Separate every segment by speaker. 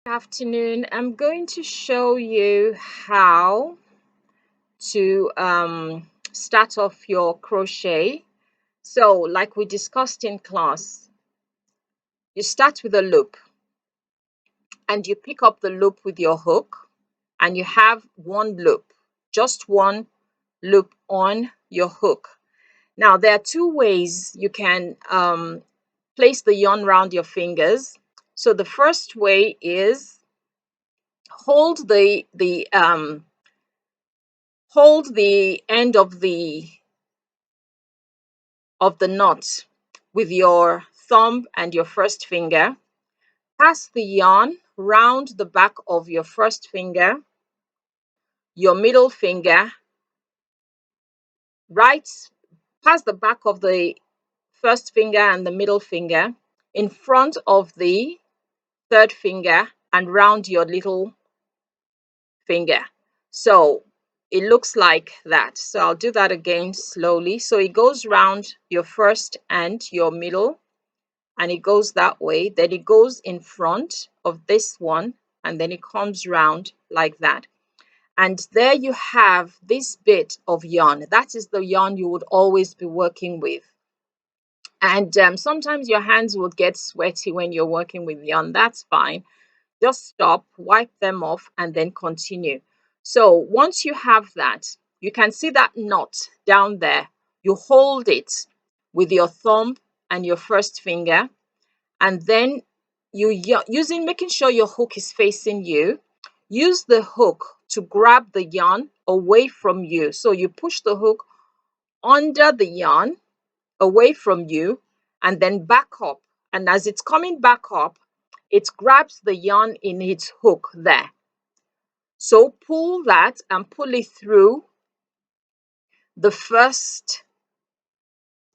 Speaker 1: Afternoon. I'm going to show you how to start off your crochet. So, like we discussed in class, you start with a loop and you pick up the loop with your hook, and you have one loop, just one loop on your hook. Now, there are two ways you can place the yarn around your fingers. So, the first way is hold the end of the knot with your thumb and your first finger. Pass the yarn round the back of your first finger, your middle finger, right, pass the back of the first finger and the middle finger in front of the third finger and round your little finger. So it looks like that. So I'll do that again slowly. So it goes round your first and your middle, and it goes that way. Then it goes in front of this one, and then it comes round like that. And there you have this bit of yarn. That is the yarn you would always be working with. And sometimes your hands would get sweaty when you're working with yarn. That's fine. Just stop, wipe them off, and then continue. So once you have that, you can see that knot down there. You hold it with your thumb and your first finger, and then making sure your hook is facing you. Use the hook to grab the yarn away from you. So you push the hook under the yarn away from you and then back up. And as it's coming back up, it grabs the yarn in its hook there. So pull that and pull it through the first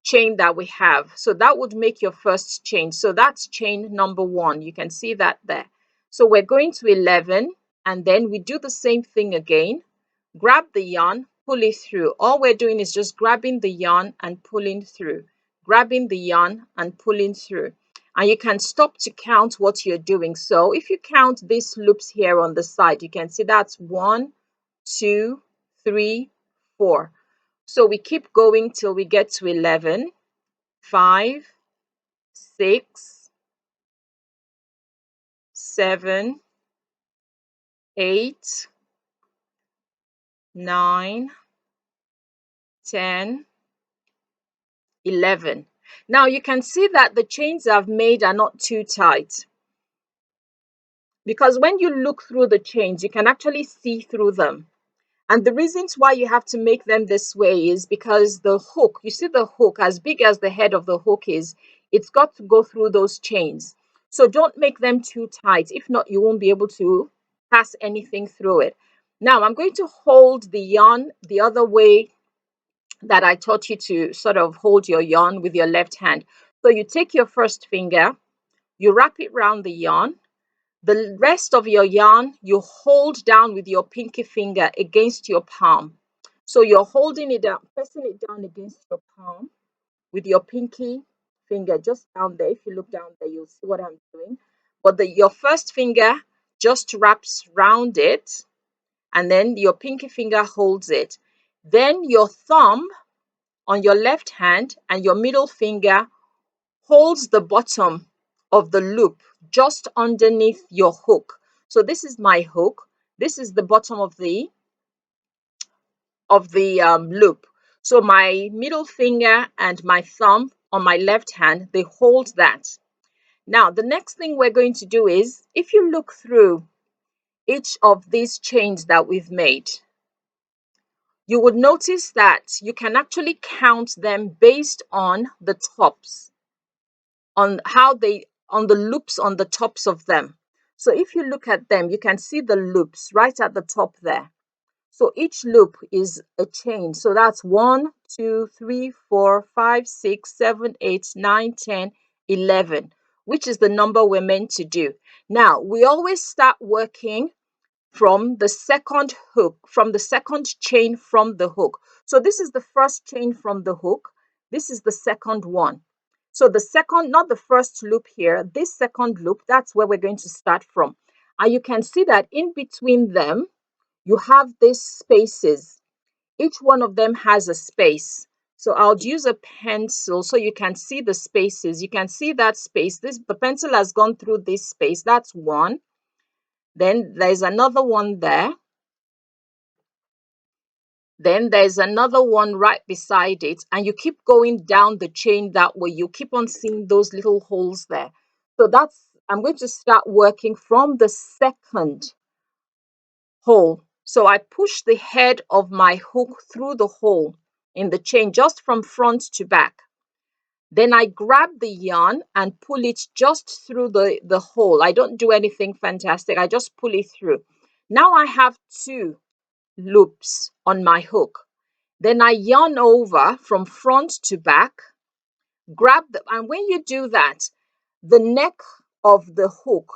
Speaker 1: chain that we have. So that would make your first chain. So that's chain number 1. You can see that there. So we're going to 11, and then we do the same thing again. Grab the yarn, pull it through. All we're doing is just grabbing the yarn and pulling through, grabbing the yarn and pulling through. And you can stop to count what you're doing. So if you count these loops here on the side, you can see that's 1, 2, 3, 4. So we keep going till we get to 11, 5, 6, 7, 8, 9, 10, 11. Now you can see that the chains I've made are not too tight, because when you look through the chains, you can actually see through them. And the reasons why you have to make them this way is because the hook, you see the hook, as big as the head of the hook is, it's got to go through those chains. So don't make them too tight. If not, you won't be able to pass anything through it. Now I'm going to hold the yarn the other way that I taught you to sort of hold your yarn with your left hand. So you take your first finger, you wrap it around the yarn. The rest of your yarn, you hold down with your pinky finger against your palm. So you're holding it down, pressing it down against your palm with your pinky finger just down there. If you look down there, you'll see what I'm doing. But your first finger just wraps round it, and then your pinky finger holds it. Then your thumb on your left hand and your middle finger holds the bottom of the loop just underneath your hook. So this is my hook. This is the bottom of the loop. So my middle finger and my thumb on my left hand, they hold that. Now the next thing we're going to do is, if you look through each of these chains that we've made, you would notice that you can actually count them based on the tops, on the loops on the tops of them. So if you look at them, you can see the loops right at the top there. So each loop is a chain. So that's 1, 2, 3, 4, 5, 6, 7, 8, 9, 10, 11, which is the number we're meant to do. Now, we always start working from the second hook, from the second chain from the hook. So this is the first chain from the hook. This is the second one. So the second, not the first loop here, this second loop, that's where we're going to start from. And you can see that in between them, you have these spaces. Each one of them has a space. So I'll use a pencil so you can see the spaces. You can see that space. The pencil has gone through this space. That's one. Then there's another one there. Then there's another one right beside it, and you keep going down the chain that way. You keep on seeing those little holes there. So I'm going to start working from the second hole. So I push the head of my hook through the hole in the chain, just from front to back. Then I grab the yarn and pull it just through the hole. I don't do anything fantastic. I just pull it through. Now I have 2 loops on my hook. Then I yarn over from front to back, and when you do that, the neck of the hook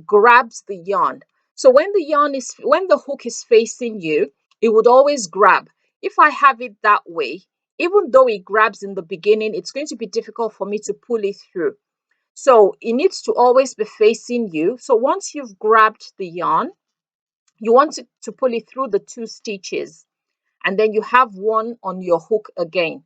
Speaker 1: grabs the yarn. So when the hook is facing you, it would always grab. If I have it that way, even though it grabs in the beginning, it's going to be difficult for me to pull it through. So it needs to always be facing you. So once you've grabbed the yarn, you want to pull it through the 2 stitches, and then you have one on your hook again.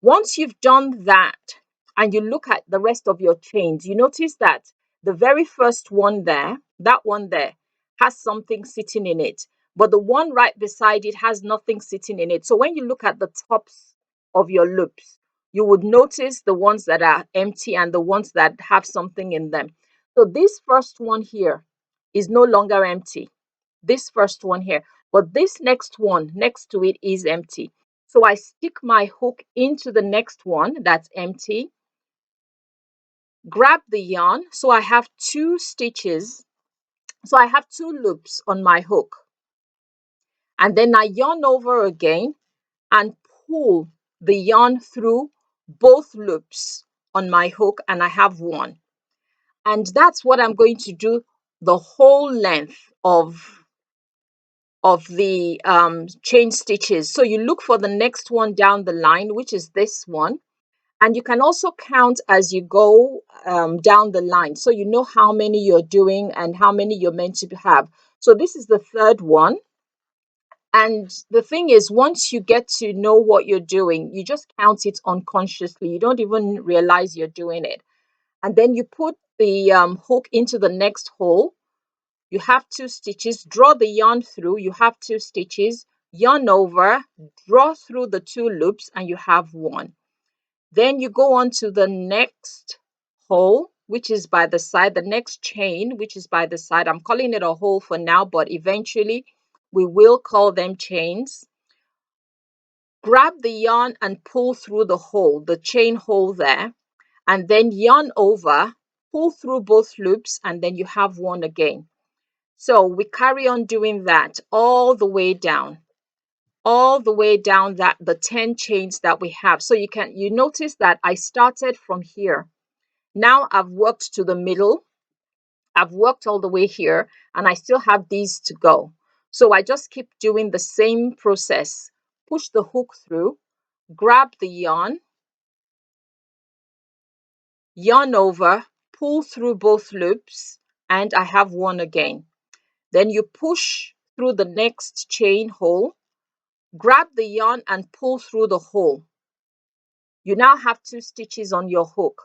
Speaker 1: Once you've done that and you look at the rest of your chains, you notice that the very first one there, that one there, has something sitting in it, but the one right beside it has nothing sitting in it. So when you look at the tops of your loops, you would notice the ones that are empty and the ones that have something in them. So this first one here is no longer empty. This first one here, but this next one next to it is empty. So I stick my hook into the next one that's empty, grab the yarn. So I have 2 stitches. So I have 2 loops on my hook. And then I yarn over again and pull the yarn through both loops on my hook, and I have one. And that's what I'm going to do the whole length of the chain stitches. So you look for the next one down the line, which is this one. And you can also count as you go down the line, so you know how many you're doing and how many you're meant to have. So this is the third one. And the thing is, once you get to know what you're doing, you just count it unconsciously. You don't even realize you're doing it. And then you put the hook into the next hole. You have 2 stitches, draw the yarn through, you have 2 stitches, yarn over, draw through the 2 loops, and you have one. Then you go on to the next hole, which is by the side, the next chain, which is by the side. I'm calling it a hole for now, but eventually we will call them chains. Grab the yarn and pull through the hole, the chain hole there, and then yarn over, pull through both loops, and then you have one again. So we carry on doing that all the way down that the 10 chains that we have. So you notice that I started from here. Now I've worked to the middle. I've worked all the way here, and I still have these to go. So I just keep doing the same process. Push the hook through, grab the yarn, yarn over, pull through both loops, and I have one again. Then you push through the next chain hole, grab the yarn and pull through the hole. You now have 2 stitches on your hook.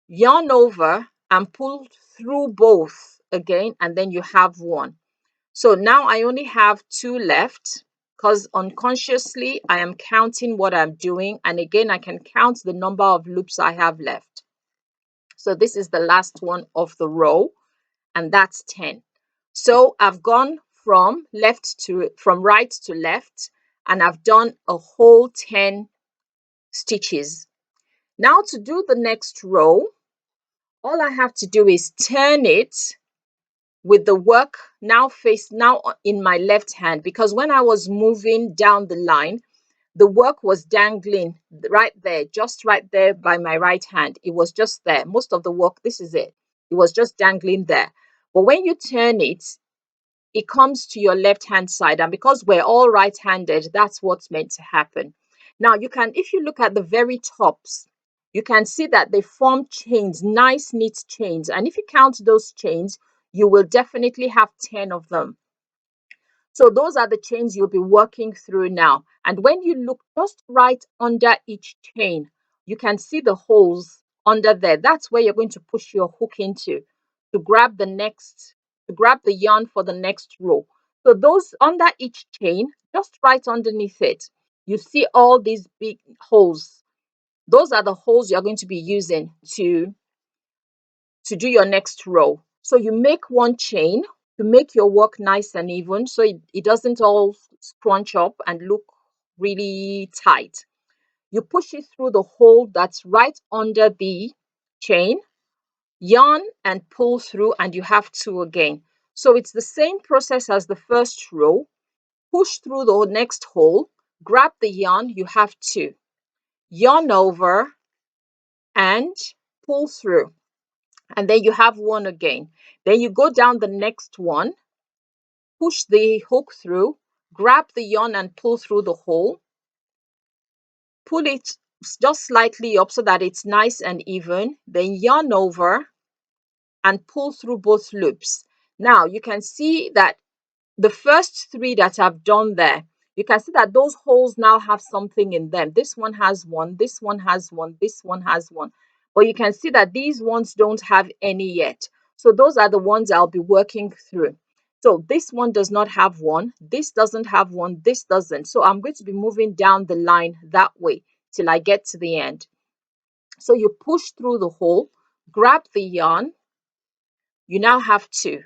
Speaker 1: Yarn over and pull through both again, and then you have one. So now I only have 2 left, because unconsciously I am counting what I'm doing, and again I can count the number of loops I have left. So this is the last one of the row, and that's 10. So I've gone from right to left, and I've done a whole 10 stitches. Now to do the next row, all I have to do is turn it with the work now in my left hand, because when I was moving down the line, the work was dangling right there, just right there by my right hand. It was just there. Most of the work, this is it. It was just dangling there. But when you turn it, it comes to your left hand side, and because we're all right-handed, that's what's meant to happen. Now if you look at the very tops, you can see that they form chains, nice neat chains, and if you count those chains, you will definitely have 10 of them. So those are the chains you'll be working through now. And when you look just right under each chain, you can see the holes under there. That's where you're going to push your hook into to grab to grab the yarn for the next row. So those under each chain, just right underneath it, you see all these big holes. Those are the holes you're going to be using to do your next row. So you make one chain to make your work nice and even, so it doesn't all scrunch up and look really tight. You push it through the hole that's right under the chain, yarn and pull through, and you have two again. So it's the same process as the first row. Push through the next hole, grab the yarn, you have two, yarn over and pull through, and then you have one again. Then you go down the next one, push the hook through, grab the yarn and pull through the hole, pull it just slightly up so that it's nice and even, then yarn over and pull through both loops. Now you can see that the first three that I've done there, you can see that those holes now have something in them. This one has one, this one has one, this one has one. But you can see that these ones don't have any yet. So those are the ones I'll be working through. So this one does not have one, this doesn't have one, this doesn't. So I'm going to be moving down the line that way till I get to the end. So you push through the hole, grab the yarn, you now have two,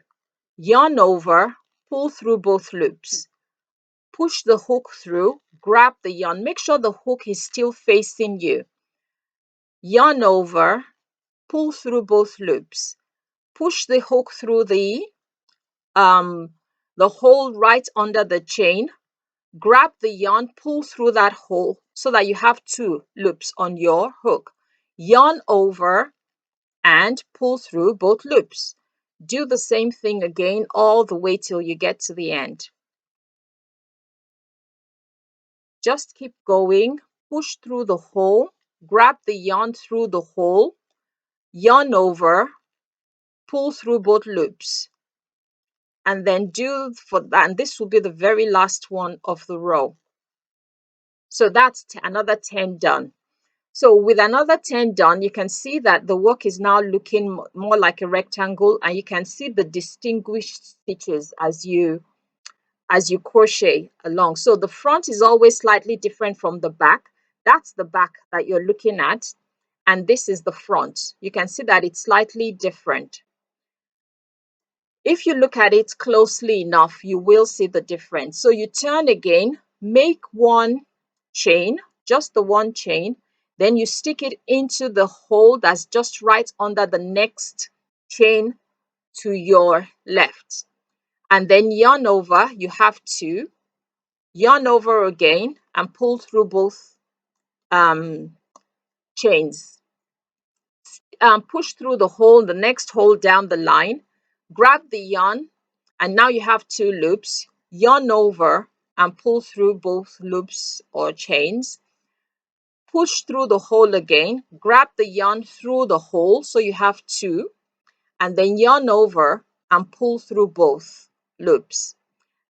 Speaker 1: yarn over, pull through both loops, push the hook through, grab the yarn, make sure the hook is still facing you, yarn over, pull through both loops, push the hook through the hole right under the chain, grab the yarn, pull through that hole so that you have two loops on your hook, yarn over and pull through both loops. Do the same thing again all the way till you get to the end. Just keep going, push through the hole, grab the yarn through the hole, yarn over, pull through both loops, and then do for that. And this will be the very last one of the row. So that's another 10 done. So with another 10 done, you can see that the work is now looking more like a rectangle, and you can see the distinguished stitches as you crochet along. So the front is always slightly different from the back. That's the back that you're looking at, and this is the front. You can see that it's slightly different. If you look at it closely enough, you will see the difference. So you turn again, make one chain, just the one chain, then you stick it into the hole that's just right under the next chain to your left, and then yarn over, you have two, yarn over again and pull through both chains, push through the hole, the next hole down the line, grab the yarn, and now you have two loops, yarn over and pull through both loops or chains, push through the hole again, grab the yarn through the hole, so you have two, and then yarn over and pull through both loops.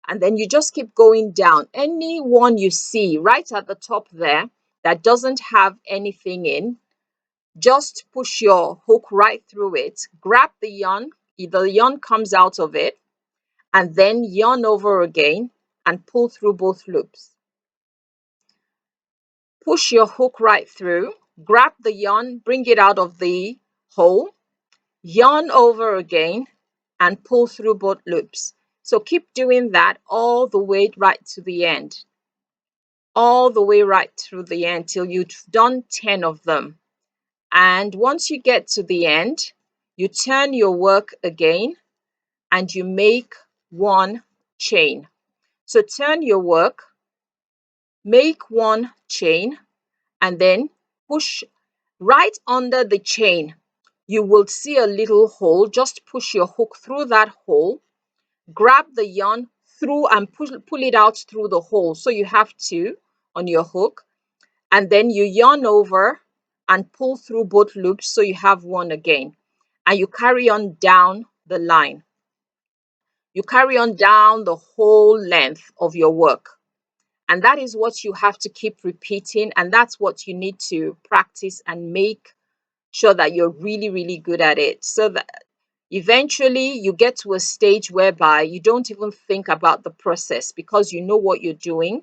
Speaker 1: And then you just keep going down. Any one you see right at the top there that doesn't have anything in, just push your hook right through it, grab the yarn, the yarn comes out of it, and then yarn over again and pull through both loops. Push your hook right through, grab the yarn, bring it out of the hole, yarn over again and pull through both loops. So keep doing that all the way right to the end. All the way right through the end till you've done 10 of them. And once you get to the end, you turn your work again and you make one chain. So turn your work, make one chain, and then push right under the chain. You will see a little hole. Just push your hook through that hole, grab the yarn through and pull it out through the hole. So you have two on your hook, and then you yarn over and pull through both loops so you have one again, and you carry on down the line. You carry on down the whole length of your work. And that is what you have to keep repeating. And that's what you need to practice and make sure that you're really, really good at it. So that eventually you get to a stage whereby you don't even think about the process because you know what you're doing.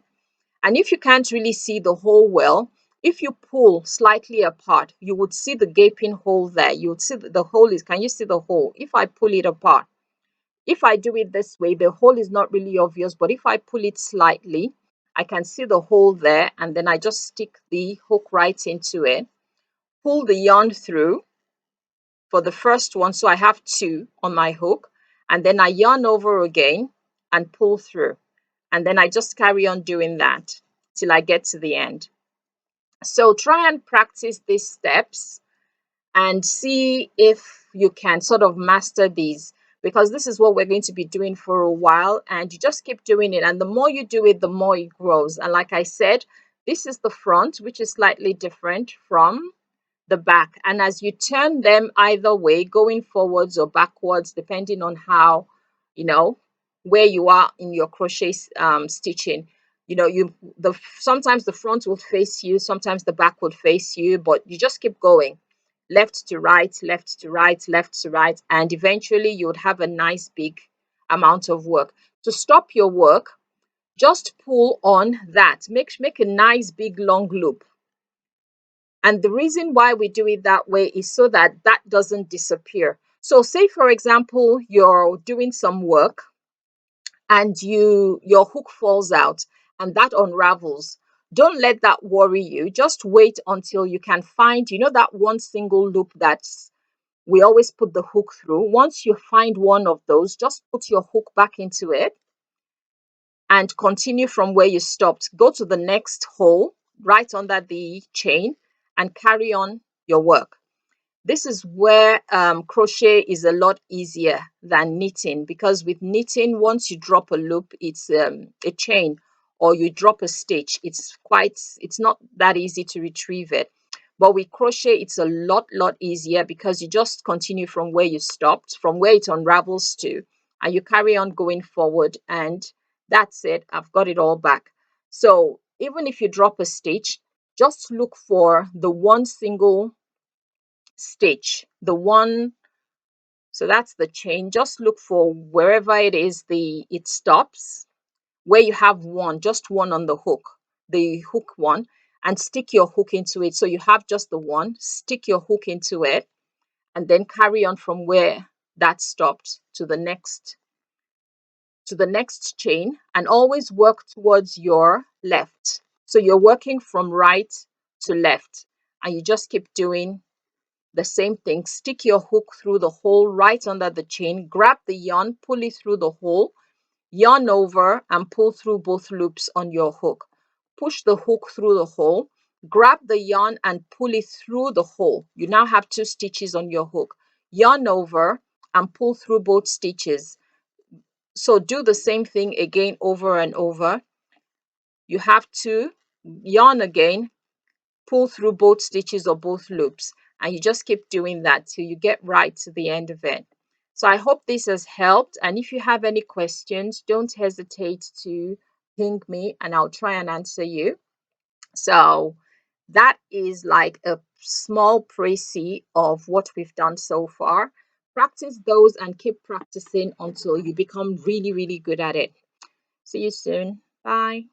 Speaker 1: And if you can't really see the hole well, if you pull slightly apart, you would see the gaping hole there. You would see that the hole is, can you see the hole? If I pull it apart, if I do it this way, the hole is not really obvious, but if I pull it slightly, I can see the hole there, and then I just stick the hook right into it, pull the yarn through for the first one. So I have two on my hook, and then I yarn over again and pull through. And then I just carry on doing that till I get to the end. So try and practice these steps and see if you can sort of master these, because this is what we're going to be doing for a while, and you just keep doing it, and the more you do it, the more it grows. And like I said, this is the front, which is slightly different from the back, and as you turn them either way, going forwards or backwards, depending on how, you know, where you are in your crochet stitching, you know, sometimes the front will face you, sometimes the back would face you, but you just keep going left to right, left to right, left to right, and eventually you would have a nice big amount of work. To stop your work, just pull on that, make a nice big long loop. And the reason why we do it that way is so that that doesn't disappear. So say, for example, you're doing some work and your hook falls out and that unravels. Don't let that worry you. Just wait until you can find, you know, that one single loop that's we always put the hook through. Once you find one of those, just put your hook back into it and continue from where you stopped. Go to the next hole right under the chain and carry on your work. This is where crochet is a lot easier than knitting, because with knitting, once you drop a loop, it's a chain, or you drop a stitch, it's not that easy to retrieve it. But with crochet, it's a lot easier, because you just continue from where you stopped, from where it unravels to, and you carry on going forward, and that's it. I've got it all back. So even if you drop a stitch, just look for the one single stitch, the one, so that's the chain. Just look for wherever it is it stops, where you have one, just one on the hook, the hook one, and stick your hook into it. So you have just the one, stick your hook into it, and then carry on from where that stopped to the next chain, and always work towards your left. So you're working from right to left, and you just keep doing the same thing. Stick your hook through the hole right under the chain, grab the yarn, pull it through the hole, yarn over and pull through both loops on your hook. Push the hook through the hole, grab the yarn and pull it through the hole. You now have 2 stitches on your hook. Yarn over and pull through both stitches. So do the same thing again over and over. You have to yarn again, pull through both stitches or both loops, and you just keep doing that till you get right to the end of it. So I hope this has helped, and if you have any questions, don't hesitate to ping me and I'll try and answer you. So that is like a small précis of what we've done so far. Practice those and keep practicing until you become really, really good at it. See you soon. Bye.